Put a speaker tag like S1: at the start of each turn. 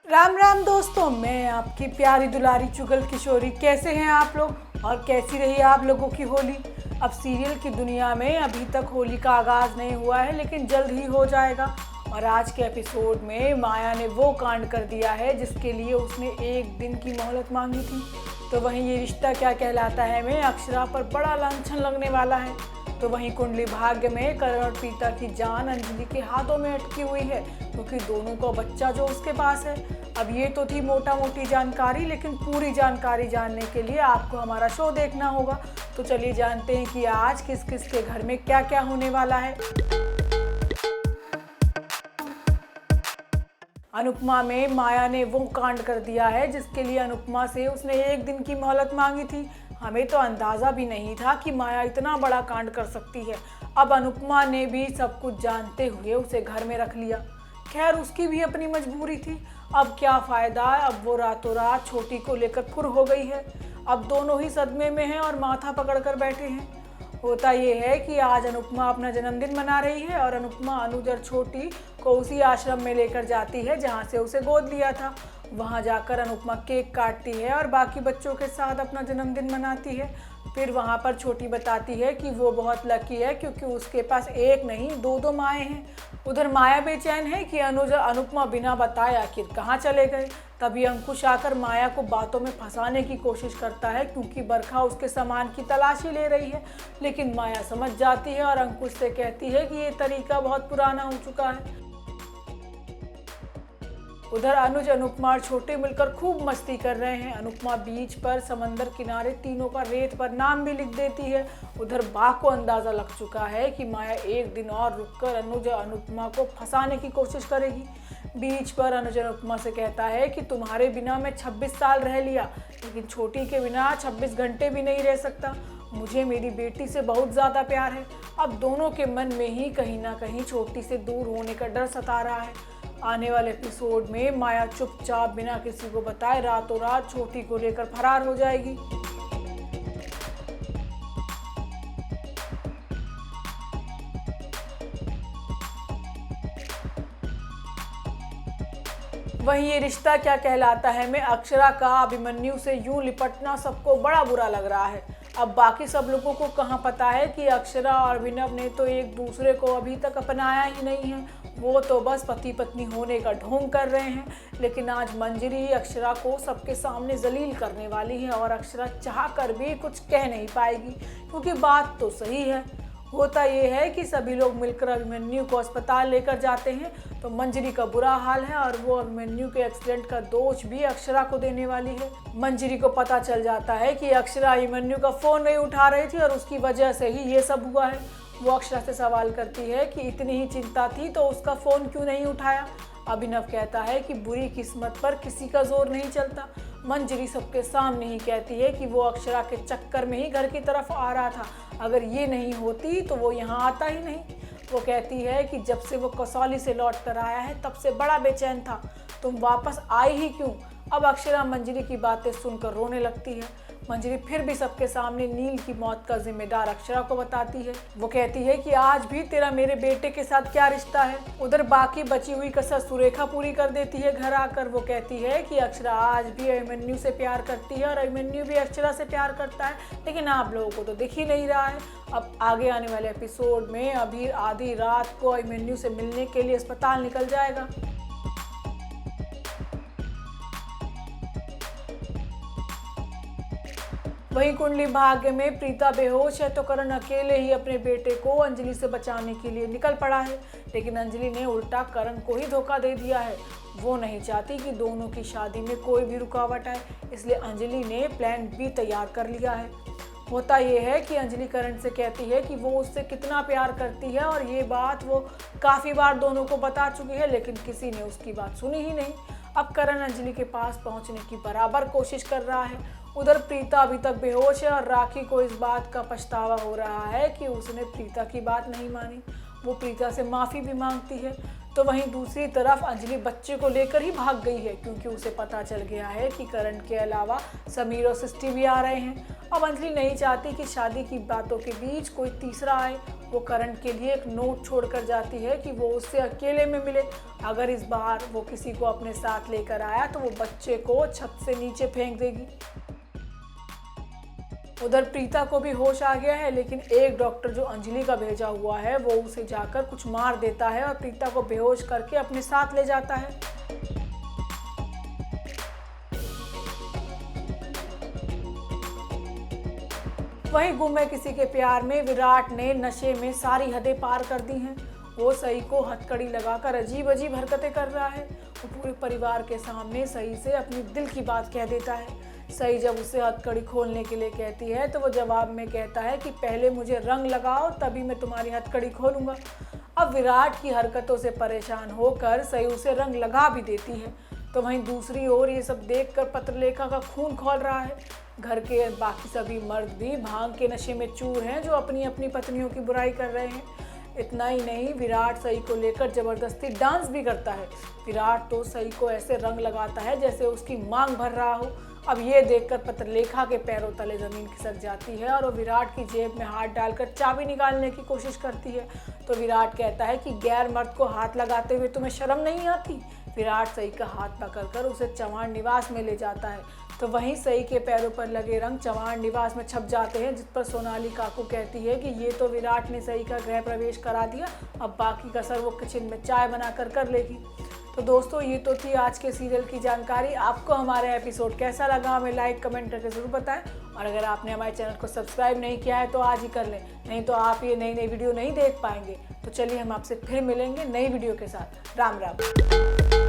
S1: राम राम दोस्तों, मैं आपकी प्यारी दुलारी चुगल किशोरी। कैसे हैं आप लोग और कैसी रही आप लोगों की होली। अब सीरियल की दुनिया में अभी तक होली का आगाज़ नहीं हुआ है, लेकिन जल्द ही हो जाएगा। और आज के एपिसोड में माया ने वो कांड कर दिया है जिसके लिए उसने एक दिन की मोहलत मांगी थी। तो वहीं ये रिश्ता क्या कहलाता है में अक्षरा पर बड़ा लांछन लगने वाला है। तो वहीं कुंडली भाग्य में करण और प्रीता की जान अंजलि के हाथों में अटकी हुई है, क्योंकि दोनों को बच्चा जो उसके पास है। अब ये तो थी मोटा मोटी जानकारी, लेकिन पूरी जानकारी जानने के लिए आपको हमारा शो देखना होगा। तो चलिए जानते हैं कि आज किस किस के घर में क्या क्या होने वाला है। अनुपमा में माया ने वो कांड कर दिया है जिसके लिए अनुपमा से उसने एक दिन की मोहलत मांगी थी। हमें तो अंदाज़ा भी नहीं था कि माया इतना बड़ा कांड कर सकती है। अब अनुपमा ने भी सब कुछ जानते हुए उसे घर में रख लिया। खैर, उसकी भी अपनी मजबूरी थी। अब क्या फ़ायदा, अब वो रातों रात छोटी को लेकर फुर हो गई है। अब दोनों ही सदमे में हैं और माथा पकड़ कर बैठे हैं। होता ये है कि आज अनुपमा अपना जन्मदिन मना रही है और अनुपमा अनुज और छोटी को उसी आश्रम में लेकर जाती है जहाँ से उसे गोद लिया था। वहाँ जाकर अनुपमा केक काटती है और बाकी बच्चों के साथ अपना जन्मदिन मनाती है। फिर वहाँ पर छोटी बताती है कि वो बहुत लकी है क्योंकि उसके पास एक नहीं दो माएँ हैं। उधर माया बेचैन है कि अनुज और अनुपमा बिना बताए आखिर कहाँ चले गए। तभी अंकुश आकर माया को बातों में फंसाने की कोशिश करता है, क्योंकि बरखा उसके सामान की तलाशी ले रही है। लेकिन माया समझ जाती है और अंकुश से कहती है कि ये तरीका बहुत पुराना हो चुका है। उधर अनुज, अनुपमा और छोटे मिलकर खूब मस्ती कर रहे हैं। अनुपमा बीच पर समंदर किनारे तीनों का रेत पर नाम भी लिख देती है। उधर बा को अंदाज़ा लग चुका है कि माया एक दिन और रुककर अनुज और अनुपमा को फंसाने की कोशिश करेगी। बीच पर अनुज अनुपमा से कहता है कि तुम्हारे बिना मैं 26 साल रह लिया, लेकिन छोटी के बिना 26 घंटे भी नहीं रह सकता। मुझे मेरी बेटी से बहुत ज़्यादा प्यार है। अब दोनों के मन में ही कहीं ना कहीं छोटी से दूर होने का डर सता रहा है। आने वाले एपिसोड में माया चुपचाप बिना किसी को बताए रातों रात छोटी को लेकर फरार हो जाएगी। वहीं ये रिश्ता क्या कहलाता है में अक्षरा का अभिमन्यु से यूं लिपटना सबको बड़ा बुरा लग रहा है। अब बाकी सब लोगों को कहाँ पता है कि अक्षरा और अभिनव ने तो एक दूसरे को अभी तक अपनाया ही नहीं है। वो तो बस पति पत्नी होने का ढोंग कर रहे हैं। लेकिन आज मंजरी अक्षरा को सबके सामने जलील करने वाली है और अक्षरा चाह कर भी कुछ कह नहीं पाएगी, क्योंकि बात तो सही है। होता ये है कि सभी लोग मिलकर अभिमन्यु को अस्पताल लेकर जाते हैं, तो मंजरी का बुरा हाल है और वो अभिमन्यु के एक्सीडेंट का दोष भी अक्षरा को देने वाली है। मंजरी को पता चल जाता है कि अक्षरा अभिमन्यु का फ़ोन नहीं उठा रही थी और उसकी वजह से ही ये सब हुआ है। वो अक्षरा से सवाल करती है कि इतनी ही चिंता थी तो उसका फ़ोन क्यों नहीं उठाया। अभिनव कहता है कि बुरी किस्मत पर किसी का जोर नहीं चलता। मंजरी सबके सामने ही कहती है कि वो अक्षरा के चक्कर में ही घर की तरफ आ रहा था, अगर ये नहीं होती तो वो यहाँ आता ही नहीं। वो कहती है कि जब से वो कसौली से लौट कर आया है तब से बड़ा बेचैन था, तुम वापस आई ही क्यों। अब अक्षरा मंजरी की बातें सुनकर रोने लगती है। मंजरी फिर भी सबके सामने नील की मौत का जिम्मेदार अक्षरा को बताती है। वो कहती है कि आज भी तेरा मेरे बेटे के साथ क्या रिश्ता है। उधर बाकी बची हुई कसर सुरेखा पूरी कर देती है घर आकर। वो कहती है कि अक्षरा आज भी अभिमन्यु से प्यार करती है और अभिमन्यु भी अक्षरा से प्यार करता है, लेकिन आप लोगों को तो दिख ही नहीं रहा है। अब आगे आने वाले एपिसोड में अभी आधी रात को अभिमन्यु से मिलने के लिए अस्पताल निकल जाएगा। वहीं कुंडली भाग्य में प्रीता बेहोश है, तो करण अकेले ही अपने बेटे को अंजलि से बचाने के लिए निकल पड़ा है। लेकिन अंजलि ने उल्टा करण को ही धोखा दे दिया है। वो नहीं चाहती कि दोनों की शादी में कोई भी रुकावट आए, इसलिए अंजलि ने प्लान बी तैयार कर लिया है। होता ये है कि अंजलि करण से कहती है कि वो उससे कितना प्यार करती है और ये बात वो काफ़ी बार दोनों को बता चुकी है, लेकिन किसी ने उसकी बात सुनी ही नहीं। अब करण अंजलि के पास पहुंचने की बराबर कोशिश कर रहा है। उधर प्रीता अभी तक बेहोश है और राखी को इस बात का पछतावा हो रहा है कि उसने प्रीता की बात नहीं मानी। वो प्रीता से माफ़ी भी मांगती है। तो वहीं दूसरी तरफ अंजलि बच्चे को लेकर ही भाग गई है, क्योंकि उसे पता चल गया है कि करण के अलावा समीर और सृष्टि भी आ रहे हैं। अब अंजलि नहीं चाहती कि शादी की बातों के बीच कोई तीसरा आए। वो करण के लिए एक नोट छोड़कर जाती है कि वो उससे अकेले में मिले। अगर इस बार वो किसी को अपने साथ लेकर आया तो वो बच्चे को छत से नीचे फेंक देगी। उधर प्रीता को भी होश आ गया है, लेकिन एक डॉक्टर जो अंजलि का भेजा हुआ है वो उसे जाकर कुछ मार देता है और प्रीता को बेहोश करके अपने साथ ले जाता है। वहीं गुम किसी के प्यार में विराट ने नशे में सारी हदें पार कर दी हैं। वो सई को हथकड़ी लगाकर अजीब अजीब हरकतें कर रहा है। वो पूरे परिवार के सामने सई से अपनी दिल की बात कह देता है। सई जब उसे हथकड़ी खोलने के लिए कहती है तो वो जवाब में कहता है कि पहले मुझे रंग लगाओ तभी मैं तुम्हारी हथकड़ी खोलूंगा। अब विराट की हरकतों से परेशान होकर सई उसे रंग लगा भी देती है। तो वहीं दूसरी ओर ये सब देखकर पत्रलेखा का खून खौल रहा है। घर के बाकी सभी मर्द भी भांग के नशे में चूर हैं जो अपनी अपनी पत्नियों की बुराई कर रहे हैं। इतना ही नहीं, विराट सई को लेकर जबरदस्ती डांस भी करता है। विराट तो सई को ऐसे रंग लगाता है जैसे उसकी मांग भर रहा हो। अब ये देखकर पत्रलेखा के पैरों तले जमीन खिसक जाती है और वो विराट की जेब में हाथ डालकर चाबी निकालने की कोशिश करती है। तो विराट कहता है कि गैर मर्द को हाथ लगाते हुए तुम्हें शर्म नहीं आती। विराट सई का हाथ पकड़कर उसे चौहान निवास में ले जाता है। तो वहीं सई के पैरों पर लगे रंग चौहान निवास में छप जाते हैं, जिस पर सोनाली काकू कहती है कि ये तो विराट ने सई का गृह प्रवेश करा दिया, अब बाकी कसर वो किचन में चाय बनाकर कर लेगी। तो दोस्तों, ये तो थी आज के सीरियल की जानकारी। आपको हमारा एपिसोड कैसा लगा हमें लाइक कमेंट करके ज़रूर बताएं। और अगर आपने हमारे चैनल को सब्सक्राइब नहीं किया है तो आज ही कर लें, नहीं तो आप ये नई नई वीडियो नहीं देख पाएंगे। तो चलिए हम आपसे फिर मिलेंगे नई वीडियो के साथ। राम राम।